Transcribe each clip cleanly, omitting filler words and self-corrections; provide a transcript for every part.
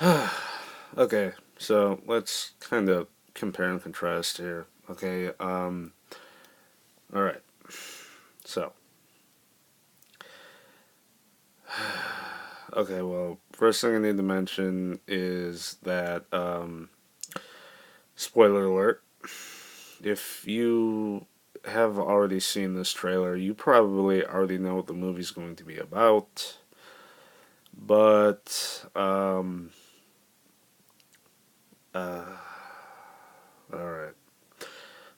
Okay, so let's kind of compare and contrast here. Okay, all right. So, okay, well, first thing I need to mention is that, spoiler alert, if you have already seen this trailer, you probably already know what the movie's going to be about. But, uh, alright.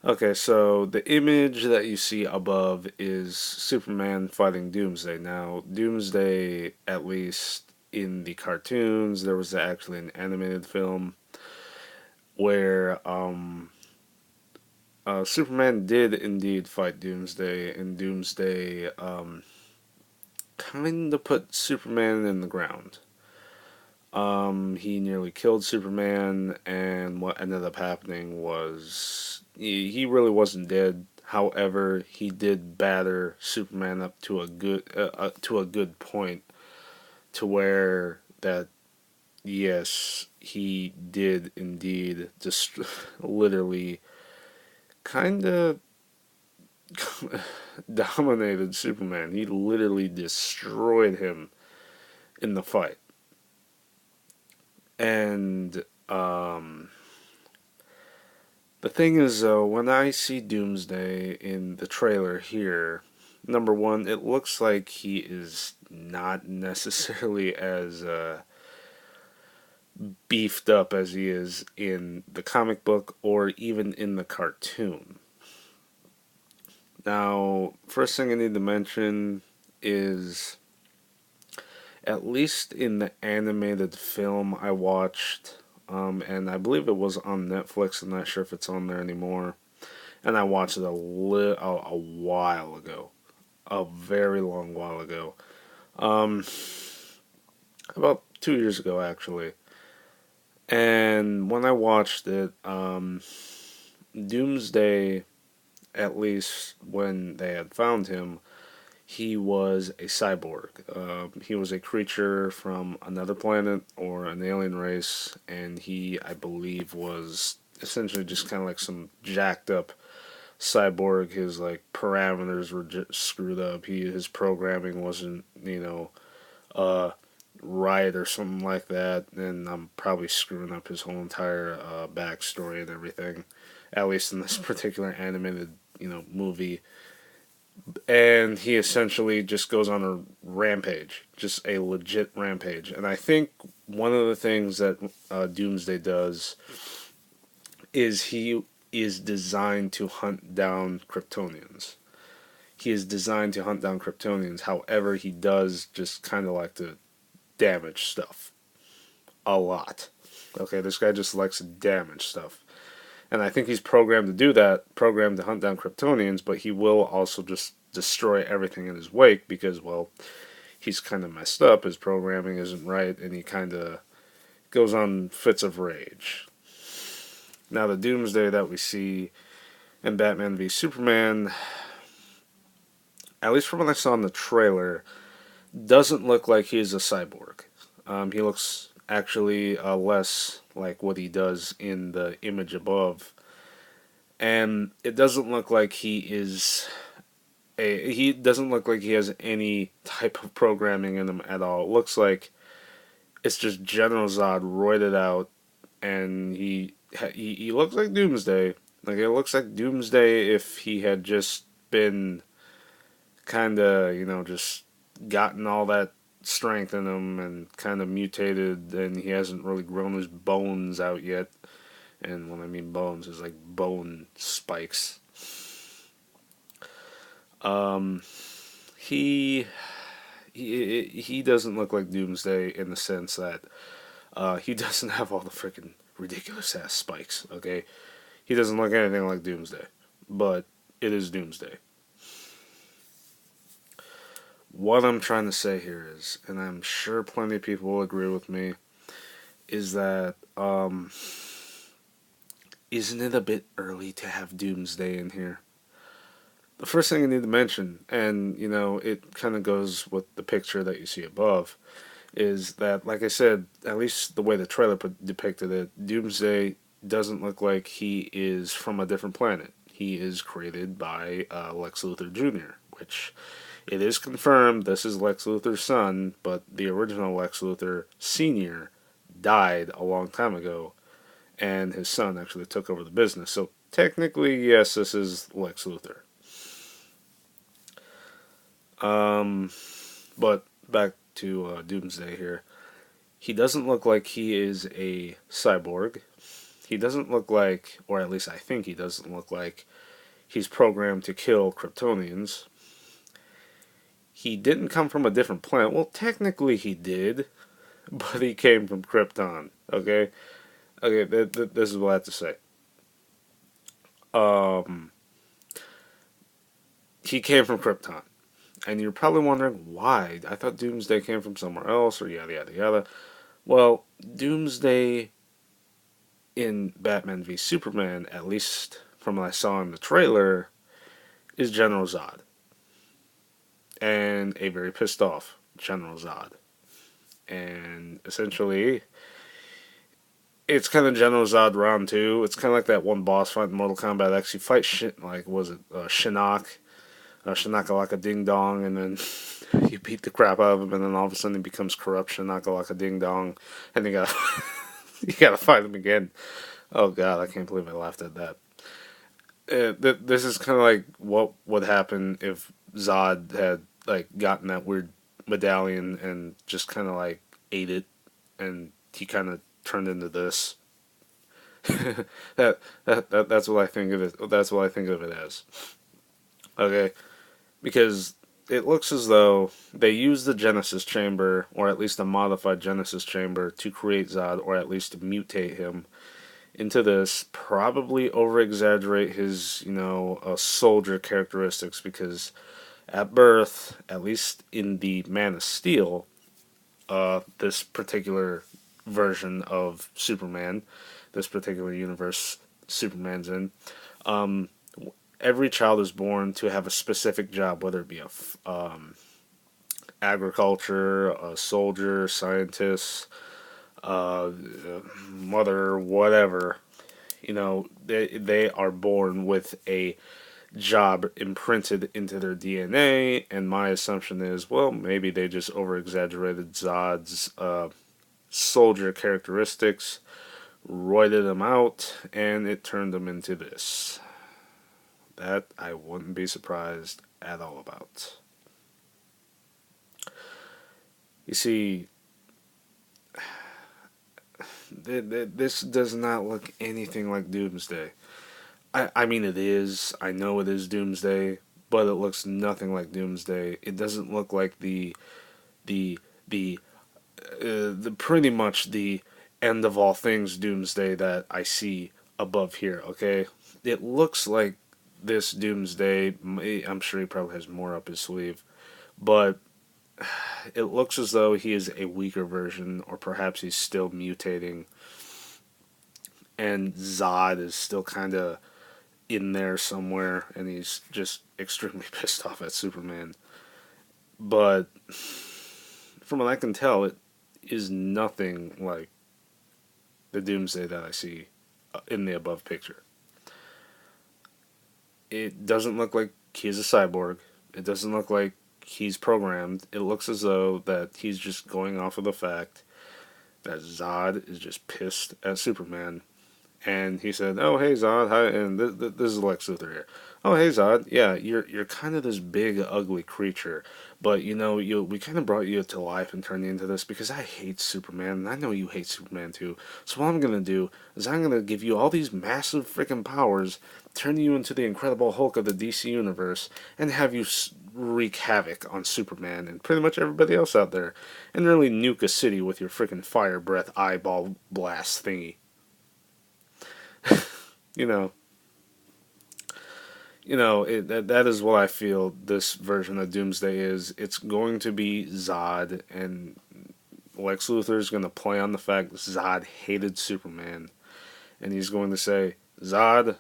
Okay, so the image that you see above is Superman fighting Doomsday. Now, Doomsday, at least in the cartoons, there was actually an animated film where Superman did indeed fight Doomsday, and Doomsday kind of put Superman in the ground. He nearly killed Superman, and what ended up happening was he really wasn't dead. However, he did batter Superman up to a good point, to where that yes, he did indeed just literally kind of dominated Superman. He literally destroyed him in the fight, and the thing is, though, when I see Doomsday in the trailer here, number one, it looks like he is not necessarily as beefed up as he is in the comic book or even in the cartoon. Now, first thing I need to mention is, at least in the animated film I watched, and I believe it was on Netflix. I'm not sure if it's on there anymore. And I watched it a while ago, a very long while ago, um, about 2 years ago actually. And when I watched it, Doomsday, at least when they had found him, he was a cyborg. He was a creature from another planet or an alien race, and he, I believe, was essentially just kind of like some jacked up cyborg. His like parameters were just screwed up. His programming wasn't uh right or something like that. And I'm probably screwing up his whole entire backstory and everything, at least in this particular animated movie. And he essentially just goes on a rampage, just a legit rampage. And I think one of the things that Doomsday does is he is designed to hunt down Kryptonians. He is designed to hunt down Kryptonians. However, he does just kind of like to damage stuff a lot. Okay, this guy just likes to damage stuff. And I think he's programmed to do that, programmed to hunt down Kryptonians, but he will also just destroy everything in his wake because, well, he's kind of messed up. His programming isn't right, and he kind of goes on fits of rage. Now, the Doomsday that we see in Batman v Superman, at least from what I saw in the trailer, doesn't look like he's a cyborg. He looks actually less like what he does in the image above, and it doesn't look like he doesn't look like he has any type of programming in him at all. It looks like it's just General Zod roided out, and he looks like Doomsday. Like it looks like Doomsday if he had just been kind of just gotten all that strength in him and kind of mutated, and he hasn't really grown his bones out yet. And when I mean bones, is like bone spikes. Um, he he doesn't look like Doomsday in the sense that he doesn't have all the freaking ridiculous ass spikes. Okay, he doesn't look anything like Doomsday, but it is Doomsday. What I'm trying to say here is, and I'm sure plenty of people will agree with me, is that isn't it a bit early to have Doomsday in here? The first thing I need to mention, and it kind of goes with the picture that you see above, is that, like I said, at least the way the trailer depicted it, Doomsday doesn't look like he is from a different planet. He is created by Lex Luthor Jr., which it is confirmed this is Lex Luthor's son, but the original Lex Luthor Sr. died a long time ago, and his son actually took over the business. So technically, yes, this is Lex Luthor. Um, but back to Doomsday here. He doesn't look like he is a cyborg. He doesn't look like, or at least I think he doesn't look like, he's programmed to kill Kryptonians. He didn't come from a different planet. Well, technically he did, but he came from Krypton. Okay, okay. This is what I have to say. Um, he came from Krypton, and you're probably wondering why. I thought Doomsday came from somewhere else, or yada yada yada. Well, Doomsday in Batman v Superman, at least from what I saw in the trailer, is General Zod, and a very pissed off General Zod. And essentially, it's kind of General Zod round two. It's kind of like that one boss fight in Mortal Kombat X. You fight shit like, was it Shinnok? Shinakalaka Ding Dong, and then you beat the crap out of him, and then all of a sudden he becomes corrupt Shinakalaka Ding Dong, and you gotta, you gotta fight him again. Oh god, I can't believe I laughed at that. This is kind of like what would happen if Zod had like gotten that weird medallion and just kind of like ate it, and he kind of turned into this. That's what I think of it. That's what I think of it as. Okay, because it looks as though they used the Genesis Chamber, or at least a modified Genesis Chamber, to create Zod, or at least to mutate him into this, probably over exaggerate his, soldier characteristics, because at birth, at least in the Man of Steel, this particular version of Superman, this particular universe Superman's in, um, every child is born to have a specific job, whether it be agriculture, a soldier, scientist, uh, mother, whatever. They are born with a job imprinted into their DNA, and my assumption is, well, maybe they just over exaggerated Zod's soldier characteristics, roided him out, and it turned him into this. That I wouldn't be surprised at all about. You see, this does not look anything like Doomsday. I mean, it is. I know it is Doomsday, but it looks nothing like Doomsday. It doesn't look like the the pretty much the end of all things Doomsday that I see above here. Okay, it looks like this Doomsday. I'm sure he probably has more up his sleeve, but it looks as though he is a weaker version, or perhaps he's still mutating, and Zod is still kind of in there somewhere, and he's just extremely pissed off at Superman. But from what I can tell, it is nothing like the Doomsday that I see in the above picture. It doesn't look like he's a cyborg. It doesn't look like he's programmed. It looks as though that he's just going off of the fact that Zod is just pissed at Superman. And he said, "Oh, hey Zod, hi," and this is Lex Luthor here. "Oh, hey Zod, yeah, you're kind of this big ugly creature, but we kind of brought you to life and turned you into this because I hate Superman, and I know you hate Superman too. So what I'm gonna do is I'm gonna give you all these massive freaking powers, turn you into the Incredible Hulk of the DC universe, and have you wreak havoc on Superman and pretty much everybody else out there, and really nuke a city with your freaking fire breath eyeball blast thingy." You know, that is what I feel this version of Doomsday is. It's going to be Zod, and Lex Luthor is going to play on the fact that Zod hated Superman, and he's going to say, "Zod,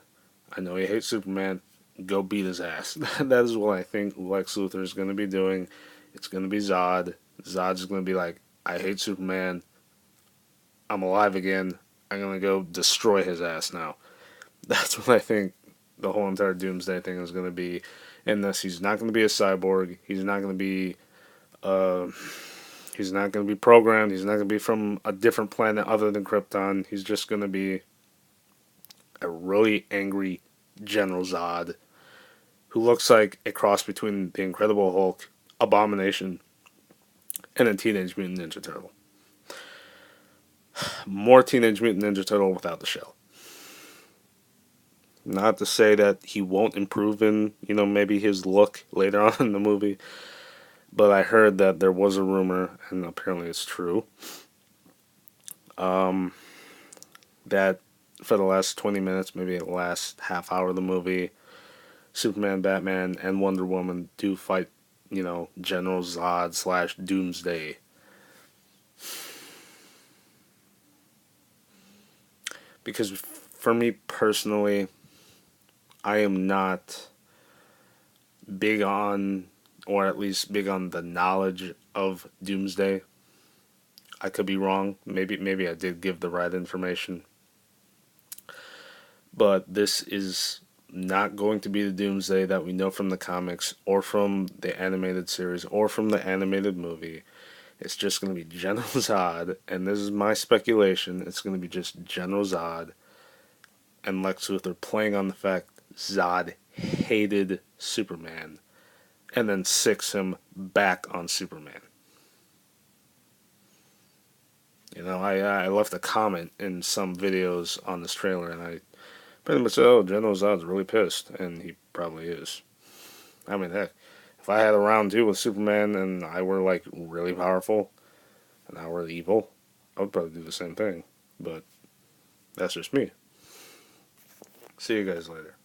I know you hate Superman. Go beat his ass." That is what I think Lex Luthor is going to be doing. It's going to be Zod. Zod's going to be like, I hate Superman. I'm alive again. I'm gonna go destroy his ass now. That's what I think the whole entire Doomsday thing is gonna be. In this, he's not gonna be a cyborg. He's not gonna be. Uh, he's not gonna be programmed. He's not gonna be from a different planet other than Krypton. He's just gonna be a really angry General Zod who looks like a cross between the Incredible Hulk, Abomination, and a Teenage Mutant Ninja Turtle. More Teenage Mutant Ninja Turtle without the shell. Not to say that he won't improve in, maybe his look later on in the movie, but I heard that there was a rumor, and apparently it's true, um, that for the last 20 minutes, maybe the last half hour of the movie, Superman, Batman, and Wonder Woman do fight, General Zod slash Doomsday. Because for me personally, I am not big on, or at least big on the knowledge of Doomsday. I could be wrong. Maybe I did give the right information. But this is not going to be the Doomsday that we know from the comics or from the animated series or from the animated movie. It's just going to be General Zod, and this is my speculation. It's going to be just General Zod and Lex Luthor playing on the fact Zod hated Superman and then six him back on Superman. I left a comment in some videos on this trailer, and I pretty much said, "Oh, General Zod's really pissed," and he probably is. I mean, heck, if I had a round two with Superman and I were like really powerful and I were evil, I would probably do the same thing. But that's just me. See you guys later.